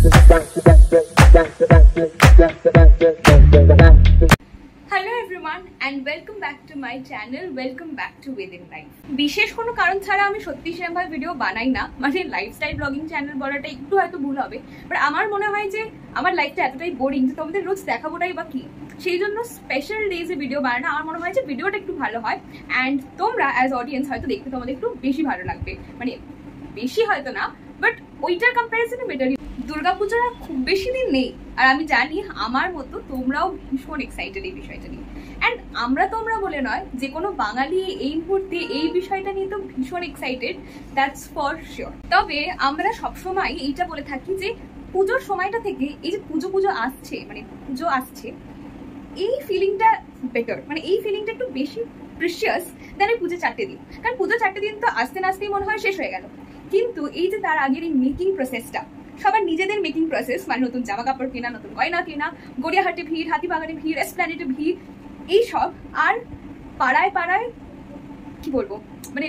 Hello everyone and welcome back to my channel. Welcome back to Within Life. বিশেষ কোনো কারণ ছাড়া আমি সত্যি সেরকমভাবে ভিডিও বানাই না, মানে লাইফস্টাইল ব্লগিং চ্যানেল বলাটা একটু হয়তো ভুল হবে, বাট আমার মনে হয় যে আমার লাইফটা এতটাই বোরিং যে তোমাদের রোজ দেখাবোটাই বা কি, সেই জন্য স্পেশাল ডেজে ভিডিও বানানো আমার মনে হয় যে ভিডিওটা একটু ভালো হয় অ্যান্ড তোমরা অ্যাজ অডিয়েন্স হয়তো দেখতে তোমাদের একটু বেশি ভালো লাগবে, মানে বেশি হয়তো না বাট ওইটার কম্প্যারিজনে বেটারই। দুর্গাপূজার খুব বেশি দিন নেই আর আমি জানি আমার মতো তোমরাও ভীষণ এক্সাইটেড এই বিষয়টা নিয়ে, অ্যান্ড তোমরা বলে নয়, যে কোনো বাঙালি এই মুহূর্তে এই বিষয়টা নিয়ে তো ভীষণ এক্সাইটেড, দ্যাটস ফর শিওর। তবে আমরা সবসময় এইটা বলে থাকি যে পুজোর সময়টা থেকে এই যে পুজো আসছে, মানে পুজো আসছে, এই ফিলিংটা বেটার, মানে এই ফিলিংটা একটু বেশি প্রিশিয়াস দেন এই পুজো 4টে দিন। কারণ পুজো 4টে দিন তো আসতে নাচতেই মনে হয় শেষ হয়ে গেল, কিন্তু এই যে তার আগের এই মেকিং প্রসেসটা, সবার নিজেদের মেকিং প্রসেস, মানে নতুন জামা কাপড় কেনা, নতুন গয়না কেনা, গড়িয়াহাটে ভিড়, হাতিবাগানে ভিড়, এসপ্ল্যানেডে ভিড়, এইসব, আর পাড়ায় পাড়ায় কি বলবো, মানে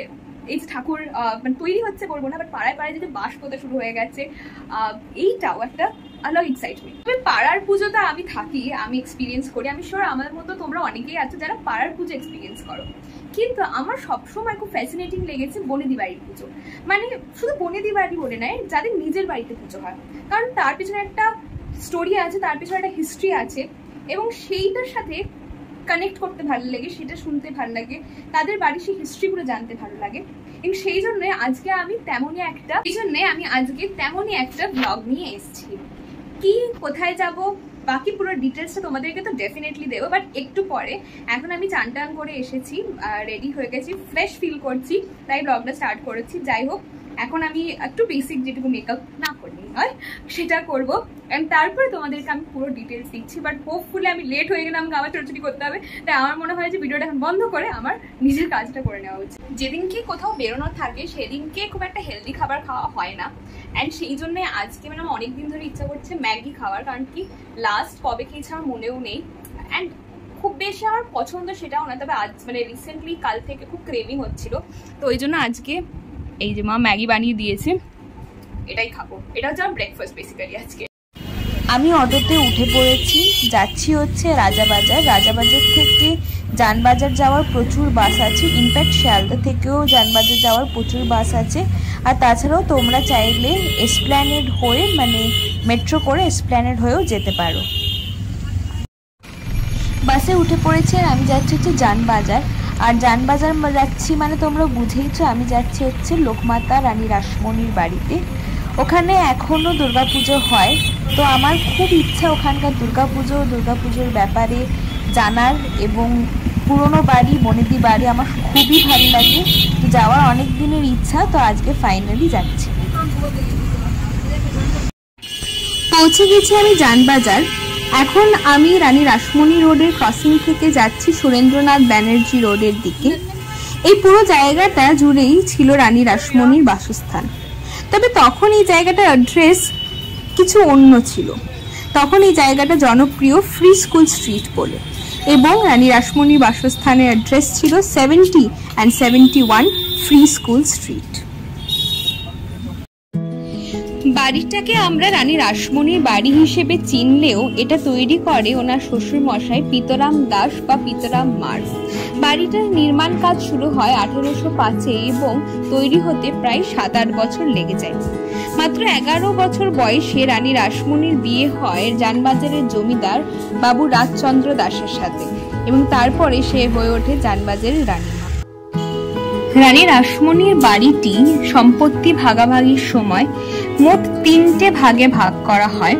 এই যে ঠাকুর মানে তৈরি হচ্ছে বলবো না, বাট পাড়ায় পাড়ায় যে বাস করতে শুরু হয়ে গেছে, এইটাও একটা আলাদা এক্সাইটমেন্ট। তবে পাড়ার পুজোটা আমি থাকি, আমি এক্সপিরিয়েন্স করি, আমি শিওর আমার মতো তোমরা অনেকেই আছো যারা পাড়ার পুজো এক্সপিরিয়েন্স করো, কিন্তু আমার সবসময় খুব ফ্যাসিনেটিং লেগেছে বনেদি বাড়ির পুজো। মানে শুধু বনেদি বাড়ি বলে নয়, যাদের নিজের বাড়িতে পুজো হয়, কারণ তার পিছনে একটা স্টোরি আছে, তার পিছনে একটা হিস্ট্রি আছে, এবং সেইটার সাথে কানেক্ট করতে ভালো লাগে, সেটা শুনতে ভালো লাগে, তাদের বাড়ির সেই হিস্ট্রিগুলো জানতে ভালো লাগে, এবং সেই জন্য আজকে আমি তেমনই একটা ব্লগ নিয়ে এসেছি। কি কোথায় যাব বাকি পুরো ডিটেলসটা তোমাদেরকে তো ডেফিনেটলি দেবো, বাট একটু পরে। এখন আমি চান টান করে এসেছি, রেডি হয়ে গেছি, ফ্রেশ ফিল করছি, তাই ব্লগটা স্টার্ট করেছি। যাই হোক, এখন আমি একটু বেসিক যেটুকু মেকআপ না করলেই হয় সেটা করবো, অ্যান্ড তারপরে তোমাদেরকে আমি পুরো ডিটেলস দিচ্ছি। বাট হোপফুলি আমি লেট হয়ে গেলে আমাকে আবার ছোটাছুটি করতে হবে, তাই আমার মনে হয় যে ভিডিওটা এখন বন্ধ করে আমার নিজের কাজটা করে নেওয়া উচিত। যেদিনকে কোথাও বেরোনো থাকে সেদিনকে খুব একটা হেলদি খাবার খাওয়া হয় না, অ্যান্ড সেই জন্য আজকে মানে আমার অনেকদিন ধরে ইচ্ছা করছে ম্যাগি খাওয়ার, কারণ কি লাস্ট কবে খেয়েছি আমার মনেও নেই, অ্যান্ড খুব বেশি আমার পছন্দ সেটাও না, তবে আজ মানে রিসেন্টলি কাল থেকে খুব ক্রেভিং হচ্ছিল, তো ওই জন্য আজকে এই যে মা ম্যাগি বানিয়ে দিয়েছে, এটাই খাবো। এটা হচ্ছে আমার ব্রেকফাস্ট বেসিক্যালি আজকে। আমি অটোতে উঠে পড়েছি, যাচ্ছি হচ্ছে রাজাবাজার। রাজাবাজার থেকে জানবাজার যাওয়ার প্রচুর বাস আছে, ইনফ্যাক্ট শিয়ালদা থেকেও জানবাজার যাওয়ার প্রচুর বাস আছে, আর তাছাড়াও তোমরা চাইলে এসপ্ল্যানেড হয়ে, মানে মেট্রো করে এসপ্ল্যানেড হয়েও যেতে পারো। বাসে উঠে পড়েছে, আমি যাচ্ছি হচ্ছে জানবাজার, আর জানবাজার যাচ্ছি মানে তোমরা বুঝেইছো, আমি যাচ্ছি হচ্ছে লোকমাতা রানী রাসমণির বাড়িতে। ওখানে এখনও দুর্গাপুজো হয়, তো আমার খুব ইচ্ছা ওখানকার দুর্গাপুজোর ব্যাপারে জানার, এবং পুরনো বাড়ি বনেদি বাড়ি আমার খুবই ভালো লাগে, তো যাওয়ার অনেক দিনের ইচ্ছা, তো আজকে ফাইনালি যাচ্ছি। পৌঁছে গেছি আমি জানবাজার। এখন আমি রানী রাসমণি রোডের ক্রসিং থেকে যাচ্ছি সুরেন্দ্রনাথ ব্যানার্জি রোডের দিকে। এই পুরো জায়গাটা জুড়েই ছিল রানী রাসমণির বাসস্থান, তবে তখন এই জায়গাটার অ্যাড্রেস কিছু অন্য ছিল। তখন এই জায়গাটা জনপ্রিয় ফ্রি স্কুল স্ট্রিট বলে, এবং রানী রাসমণির বাসস্থানের অ্যাড্রেস ছিল 70 and 71 ফ্রি স্কুল স্ট্রিট। বাড়িটাকে আমরা রানী রাসমণির বাড়ি হিসেবে চিনলেও এটা তৈরি করে ওনার শ্বশুর মশাই পিতরাম দাস বা পিতরাম মার্স। বাড়িটার নির্মাণ কাজ শুরু হয় 1805-এ এবং তৈরি হতে প্রায় 7-8 বছর লেগে যায়। মাত্র 11 বছর বয়সে রানী রাসমণির বিয়ে হয় জানবাজারের জমিদার বাবু রাজচন্দ্র দাসের সাথে, এবং তারপরে সে হয়ে ওঠে জানবাজারের রানী। রানী রাসমণির বাড়িটি সম্পত্তি ভাগাভাগির সময় মোট 3টে ভাগে ভাগ করা হয়।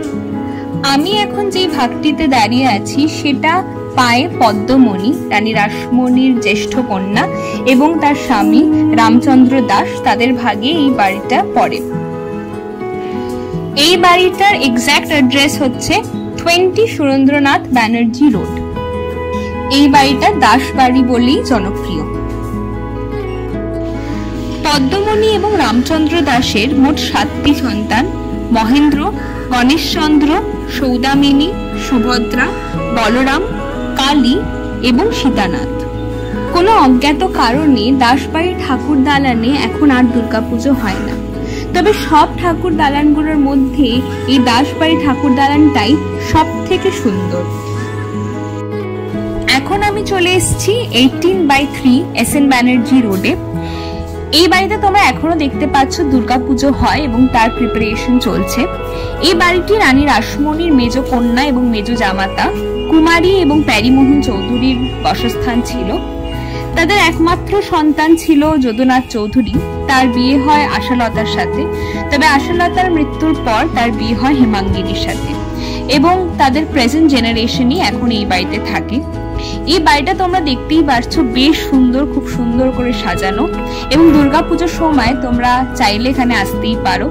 আমি এখন যে ভাগটিতে দাঁড়িয়ে আছি সেটা পায় পদ্মমণি, রানী রাসমণির জ্যেষ্ঠ কন্যা, এবং তার স্বামী রামচন্দ্র দাস, তাদের ভাগে এই বাড়িটা পড়ে। এই বাড়িটার এক্সাক্ট অ্যাড্রেস হচ্ছে 20 সুরেন্দ্রনাথ ব্যানার্জি রোড। এই বাড়িটা দাস বাড়ি বলেই জনপ্রিয়। পদ্মমণি এবং রামচন্দ্র দাসের মোট 7টি সন্তান: মহেন্দ্র, গণেশচন্দ্র, সৌদামিনী, সুভদ্রা, বলরাম, কালী এবং সীতানাথ। কোনো অজ্ঞাত কারণে দাসবাড়ির ঠাকুর দালানে এখন আর দুর্গাপুজো হয় না। তবে সব ঠাকুর দালানগুলোর মধ্যে এই দাসবাড়ি ঠাকুর দালানটাই সব থেকে সুন্দর। এখন আমি চলে এসেছি 18/3 SN ব্যানার্জি রোডে। এই বাড়িতে তোমরা এখনো দেখতে পাচ্ছ দুর্গাপুজো হয় এবং তার প্রিপারেশন চলছে। এই বাড়িটি রানী রাসমণির মেজ কন্যা এবং মেজ জামাতা কুমারী এবং প্যারিমোহন চৌধুরীর বাসস্থান ছিল। তাদের একমাত্র সন্তান ছিল যদুনাথ চৌধুরী। তার বিয়ে হয় আশালতার সাথে, তবে আশালতার মৃত্যুর পর তার বিয়ে হয় হেমাঙ্গিনীর সাথে এবং তাদের প্রেজেন্ট জেনারেশনই এখন এই বাড়িতে থাকে। এই বাড়িটা তোমরা দেখতেই পারছো, বেশ সুন্দর, খুব সুন্দর করে সাজানো এবং দুর্গাপুজোর সময় তোমরা চাইলে এখানে আসতেই পারো।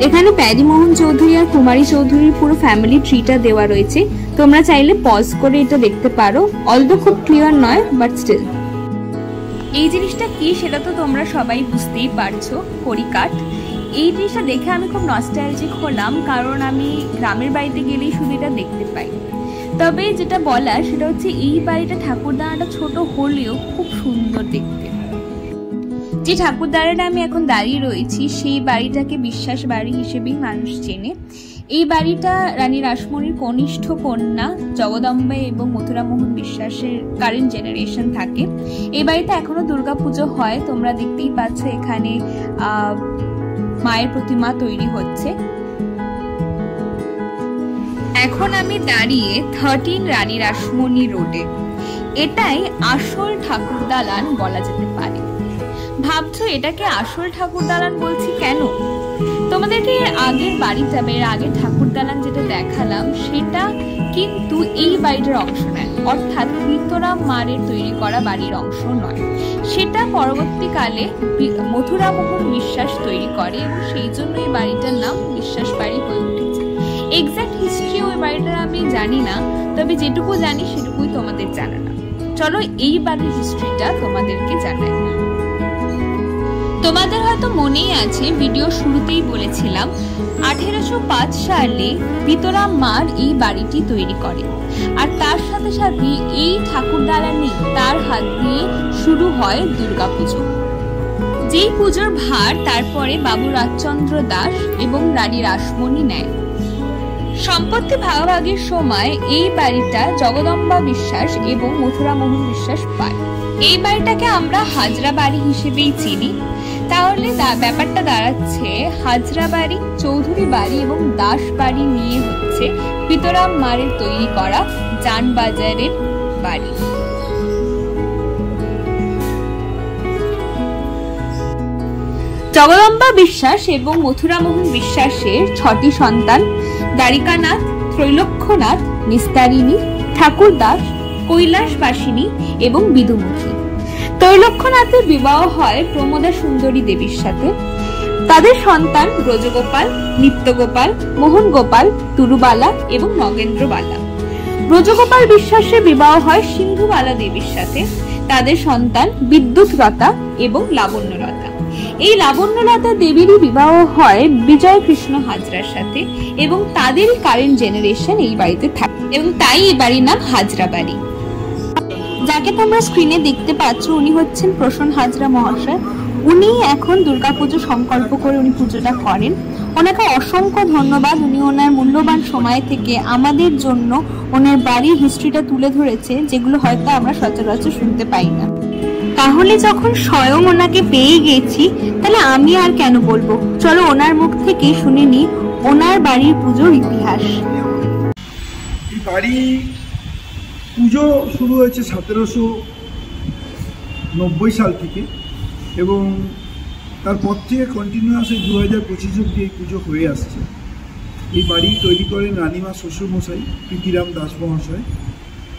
এখানে প্যারিমোহন চৌধুরী আর কুমারী চৌধুরীর পুরো ফ্যামিলি ট্রিটা দেওয়া রয়েছে, তোমরা চাইলে পজ করে এটা দেখতে পারো। অলদো খুব ক্লিয়ার নয়, বাট স্টিল। এই জিনিসটা কি সেটা তো তোমরা সবাই বুঝতেই পারছো, কড়িকাঠ। এই জিনিসটা দেখে আমি খুব নস্টালজিক হলাম, কারণ আমি গ্রামের বাড়িতে গেলেই শুধু এটা দেখতে পাই। তবে যেটা বলার সেটা হচ্ছে এই বাড়িটা ঠাকুরদানাটা ছোট হলেও খুব সুন্দর দেখতে। যে ঠাকুরদানাটা আমি এখন দাঁড়িয়ে রয়েছি সেই বাড়িটাকে বিশ্বাস বাড়ি হিসেবেই মানুষ চেনে। এই বাড়িটা রানী রাসমণির কনিষ্ঠ কন্যা জগদম্বা এবং মথুরামোহন বিশ্বাসের কারেন্ট জেনারেশন থাকে। এই বাড়িতে এখনো দুর্গাপুজো হয়, তোমরা দেখতেই পাচ্ছ এখানে মায়ের প্রতিমা তৈরি হচ্ছে। এখন আমি দাঁড়িয়ে 13 রানী রাসমণি রোডে। এটাই আসল ঠাকুর দালান বলা যেতে পারে। ভাবছো এটাকে আসল ঠাকুর দালান বলছি কেন? তোমাদেরকে আগের বাড়িটা এর আগের ঠাকুর দালান যেটা দেখালাম সেটা কিন্তু এই বাড়িটার অংশ নয়, অর্থাৎ পিতরাম মারের তৈরি করা বাড়ির অংশ নয়। সেটা পরবর্তীকালে মথুরামোহন বিশ্বাস তৈরি করে এবং সেই জন্য এই বাড়িটার নাম বিশ্বাস বাড়ি হয়ে উঠেছে। এক্সাক্ট হিস্ট্রি ওই বাড়িটার আমি জানি না, তবে যেটুকু জানি সেটুকুই তোমাদের জানানো। চলো এই বাড়ির হিস্ট্রিটা তোমাদেরকে জানাই। তোমাদের হয়তো মনেই আছে, ভিডিও শুরুতেই বলেছিলাম 1805 সালে পিতরাম মার এই বাড়িটি তৈরি করে, আর তার সাথে সাথে এই ঠাকুর দালানে তার হাত দিয়ে শুরু হয় দুর্গাপুজো। যেই পুজোর ভার তারপরে বাবু রাজচন্দ্র দাস এবং রানী রাসমণি নেয়। সম্পত্তি ভাগাভাগির সময় এই বাড়িটা জগদম্বা বিশ্বাস এবং মথুরামোহন বিশ্বাস পায়। এই বাড়িটাকে আমরা হাজরা বাড়ি হিসেবেই চিনি। তাহলে ব্যাপারটা দাঁড়াচ্ছে হাজরা বাড়ি, চৌধুরী বাড়ি এবং দাস বাড়ি নিয়ে হচ্ছে পিতরাম মারের তৈরি করা জানবাজারের বাড়ি। জগদম্বা বিশ্বাস এবং মথুরামোহন বিশ্বাসের 6টি সন্তান, দ্বারিকানাথ, ত্রৈলোক্যনাথ, নিস্তারিণী, ঠাকুরদাস, কৈলাসবাসিনী এবং বিদুমুখী। ত্রৈলোক্যনাথের বিবাহ হয় প্রমোদা সুন্দরী দেবীর সাথে। তাদের সন্তান ব্রজগোপাল, নিত্যগোপাল, মোহন গোপাল, তুরুবালা এবং নগেন্দ্রবালা। ব্রজগোপাল বিশ্বাসের বিবাহ হয় সিন্ধুবালা দেবীর সাথে। তাদের সন্তান বিদ্যুৎলতা এবং লাবণ্যলতা। এই লাবণ্যলতা দেবীরই বিবাহ হয় বিজয় কৃষ্ণ হাজরার সাথে এবং তাদেরই কারেন্ট জেনারেশন এই বাড়িতে থাকে এবং তাই এই বাড়ির নাম হাজরা বাড়ি। যাকে তোমরা স্ক্রিনে দেখতে পাচ্ছ উনি হচ্ছেন প্রসন্ন হাজরা মহাশয়। উনি এখন দুর্গাপুজো সংকল্প করে উনি পুজোটা করেন। ওনাকে অসংখ্য ধন্যবাদ, উনি ওনার মূল্যবান সময় থেকে আমাদের জন্য ওনার বাড়ির হিস্ট্রিটা তুলে ধরেছে, যেগুলো হয়তো আমরা সচরাচর শুনতে পাই না। তাহলে যখন স্বয়ং ওনাকে পেয়ে গেছি তাহলে আমি আর কেন বলবো, চলো ওনার মুখ থেকে শুনে নি ওনার বাড়ির পুজোর ইতিহাস। এই বাড়ি পুজো শুরু হয়েছে 1790 সাল থেকে এবং তারপর থেকে কন্টিনিউয়াস 2025 অব্দি এই পুজো হয়ে আসছে। এই বাড়ি তৈরি করেন রানীমা শ্বশুরমশাই প্রীতিরাম দাস মহাশয়।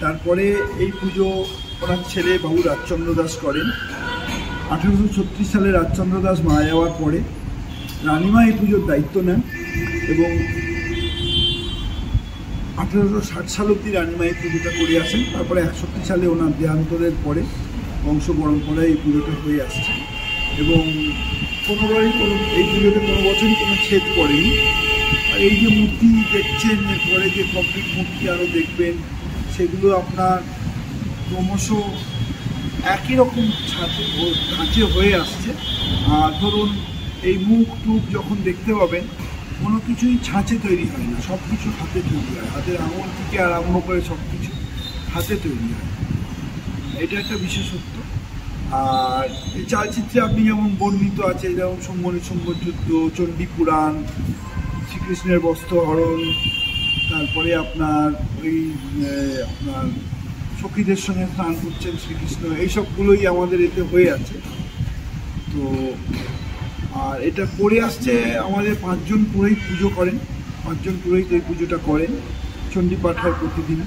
তারপরে এই পুজো ওনার ছেলে বাবু রাজচন্দ্র দাস করেন। 1836 সালে রাজচন্দ্র দাস মারা যাওয়ার পরে রানীমা এই পুজোর দায়িত্ব নেন এবং 1860 সাল অব্দি রানীমা এই পুজোটা করে আসেন। তারপরে 61 সালে ওনার দেহান্তরের পরে বংশ পরম্পরায় এই পুজোটা হয়ে আসছে এবং এই পুজোতে কোনো বছরই কোনো ছেদ পড়েনি। আর এই যে মূর্তি দেখছেন, এরপরে যে কমপ্লিট মূর্তি আরও দেখবেন, সেগুলো আপনার ক্রমশ একই রকম ধাঁচে হয়ে আসছে। আর ধরুন এই মুখ টুক যখন দেখতে পাবেন কোনো কিছুই ছাঁচে তৈরি হয় না, সব কিছু হাতে তৈরি হয়, হাতের আঙুল থেকে আরম্ভ করে সব কিছু হাতে তৈরি হয়, এটা একটা বিশেষত্ব। আর এই চালচিত্রে আপনি যেমন বর্ণিত আছে, যেমন সম্বরী যুদ্ধ, চণ্ডী পুরাণ, শ্রীকৃষ্ণের বস্ত্রহরণ, তারপরে আপনার ওই আপনার সখীদের সঙ্গে স্নান করছেন শ্রীকৃষ্ণ, এইসবগুলোই আমাদের এতে হয়ে আছে। তো আর এটা করে আসছে আমাদের 5 জন পুরোহিত পুজো করেন, 5 জন পুরোহিত এই পুজোটা করেন, চণ্ডী পাঠ হয় প্রতিদিন,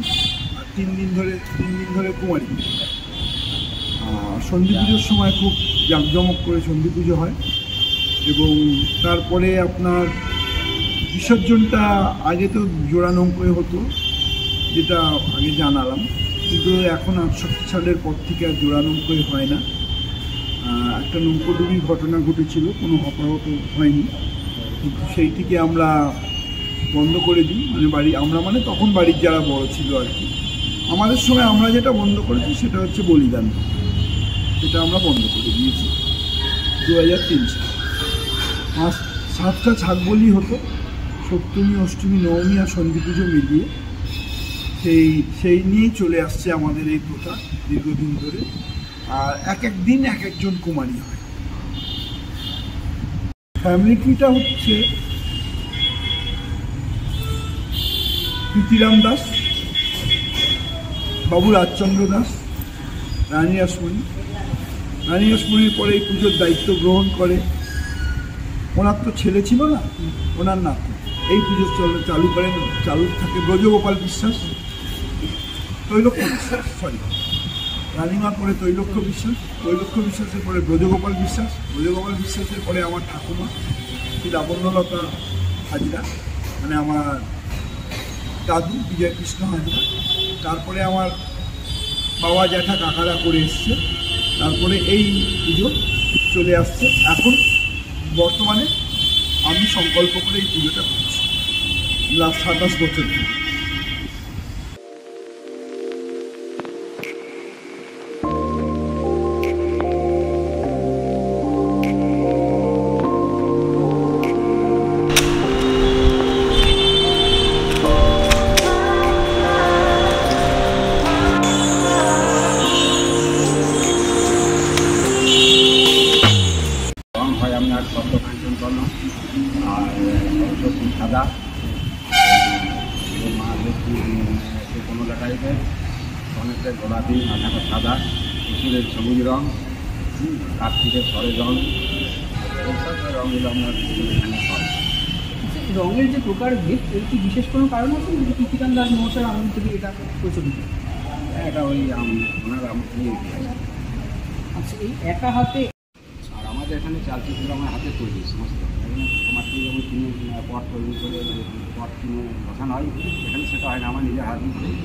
আর 3 দিন ধরে কুমারী। সন্ধি পুজোর সময় খুব জাঁকজমক করে সন্ধি পুজো হয়, এবং তারপরে আপনার বিসর্জনটা আগে তো জোড়া নৌকোয় হতো, যেটা আগে জানালাম, কিন্তু এখন 68 সালের পর থেকে আর জোড়া নৌকোয় হয় না। একটা নৌকোডুবির ঘটনা ঘটেছিল, কোনো হতাহত হয়নি, কিন্তু সেইটিকে আমরা বন্ধ করে দিই, মানে তখন বাড়ির যারা বড় ছিল আর কি, আমাদের সময় আমরা যেটা বন্ধ করেছি সেটা হচ্ছে বলিদান, সেটা আমরা বন্ধ করে দিয়েছি 2003 সালে। 7টা ছাগবলি হতো, সপ্তমী, অষ্টমী, নবমী আর সন্ধি পুজো মিলিয়ে, সেই নিয়েই চলে আসছে আমাদের এই প্রথা দীর্ঘদিন ধরে। আর এক দিন এক একজন কুমারী হয়। ফ্যামিলি ট্রিটা হচ্ছে প্রীতিরাম দাস, বাবু রাজচন্দ্র দাস, রানী রাসমণির পরে এই পুজোর দায়িত্ব গ্রহণ করে, ওনার তো ছেলে ছিল না, ওনার নাতি এই পুজো চালু থাকে ব্রজগোপাল বিশ্বাস, রানীমার পরে তৈলক্ষ বিশ্বাসের পরে ব্রজগোপাল বিশ্বাসের পরে আমার ঠাকুমা শ্রী লাবণ্যলতা হাজরা, মানে আমার দাদু বিজয় কৃষ্ণ হাজরা, তারপরে আমার বাবা জ্যাঠা কাকারা করে এসছে, তারপরে এই পুজো চলে আসছে। এখন বর্তমানে আমি সংকল্প করে এই পুজোটা করছি লাস্ট 27 বছর ধরে। আর সরস্বতী সাদা, মা লক্ষ্মী কোনো টাইপের, অনেকটা গোলাপি, মাথাটা সাদা, পুকুরের সবুজ রং, কার্তিকের সরের রং, এইসব রঙগুলো আপনার এখানে হয়। রঙের যে প্রকারভেদ, এর কি বিশেষ কোনো কারণ আছে? প্রীতিরাম দাস মহাশয়ের আমল থেকে এটা প্রচলিত? এটা ওই ওনার আমল থেকে। আচ্ছা, এই একা হাতে আর আমাদের এখানে চালচিত্র আমার হাতে তৈরি সমস্ত, আমার থেকে যেমন কিনে পট তৈরি করে পট কিনে বসানো হয়, এখানে সেটা হয় না, আমার নিজের হাতেই তৈরি।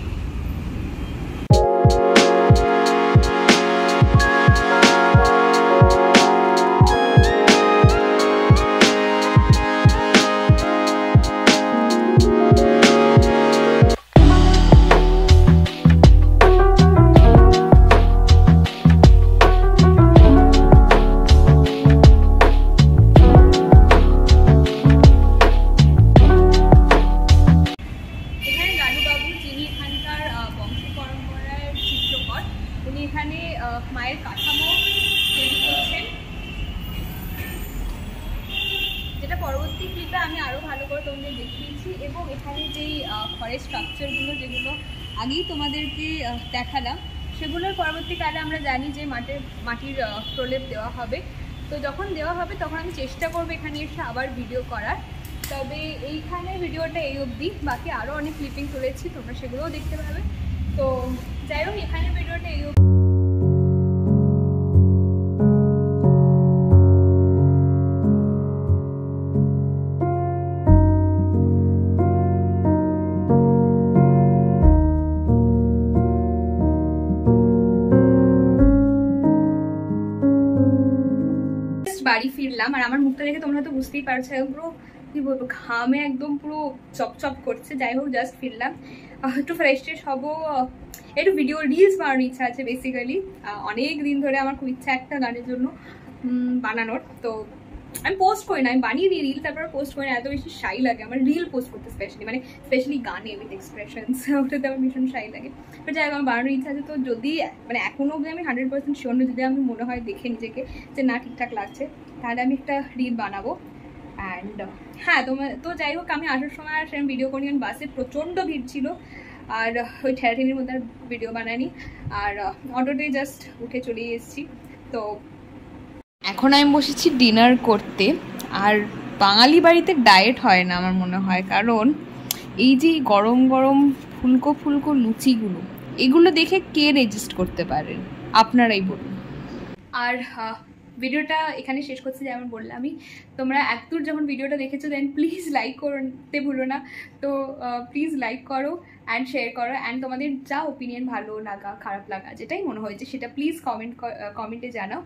মায়ের কাঠামো তৈরি করছেন, যেটা পরবর্তী ক্লিপে আমি আরও ভালো করে তোমাদের দেখিয়েছি। এবং এখানে যেই ঘরের স্ট্রাকচারগুলো যেগুলো আগেই তোমাদেরকে দেখালাম, সেগুলোর পরবর্তীকালে আমরা জানি যে মাটির প্রলেপ দেওয়া হবে। তো যখন দেওয়া হবে তখন আমি চেষ্টা করবো এখানে এসে আবার ভিডিও করার। তবে এইখানে ভিডিওটা এই অবধি, বাকি আরও অনেক ক্লিপিং তুলেছি, তোমরা সেগুলোও দেখতে পাবে। তো যাই হোক, এখানে ভিডিওটা এই অবধি। বাড়ি ফিরলাম, আর আমার মুখটা দেখে তোমরা তো বুঝতেই পারছো, পুরো কি বলবো, ঘামে একদম পুরো চপচপ করছে। যাই হোক, জাস্ট ফিরলাম, একটু ফ্রেশ ট্রেশ হবো, একটু ভিডিও রিলস বানানোর ইচ্ছা আছে বেসিক্যালি। অনেক দিন ধরে আমার খুব ইচ্ছা একটা গানের জন্য বানানোর। তো আমি পোস্ট করি না, আমি বানিয়ে দিই রিল, তারপর পোস্ট করি না, এত বেশি শাই লাগে আমার রিল পোস্ট করতে স্পেশালি গানে উইথ এক্সপ্রেশনস, ওটাতে আমার ভীষণ শাই লাগে। বাট যাই হোক আমার বানানোর ইচ্ছা আছে। তো যদি এখনও অবধি আমি 100% শিওর নই, যদি আমি মনে হয় দেখে নিজেকে যে না ঠিকঠাক লাগছে, তাহলে আমি একটা রিল বানাবো। অ্যান্ড হ্যাঁ তো যাই হোক, আমি আসার সময় আর সেরকম ভিডিও করি, বাসে প্রচণ্ড ভিড় ছিল, আর ওই ঠেলাঠেলির মধ্যে আর ভিডিও বানাইনি, আর অটোতে জাস্ট উঠে চলেই এসেছি। তো এখন আমি বসেছি ডিনার করতে। আর বাঙালি বাড়িতে ডায়েট হয় না আমার মনে হয়, কারণ এই যে গরম গরম ফুলকো ফুলকো লুচিগুলো, এগুলো দেখে কে রেজিস্ট করতে পারেন আপনারাই বলুন। আর ভিডিওটা এখানে শেষ করছি, যেমন বললাম আমি, তোমরা এতদূর যখন ভিডিওটা দেখেছো দেন প্লিজ লাইক করতে ভুলো না। তো প্লিজ লাইক করো অ্যান্ড শেয়ার করো, অ্যান্ড তোমাদের যা ওপিনিয়ন, ভালো লাগা খারাপ লাগা যেটাই মনে হয়েছে সেটা প্লিজ কমেন্টে জানাও।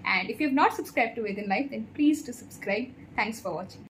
And if you have not subscribe to within life then please to subscribe. Thanks for watching.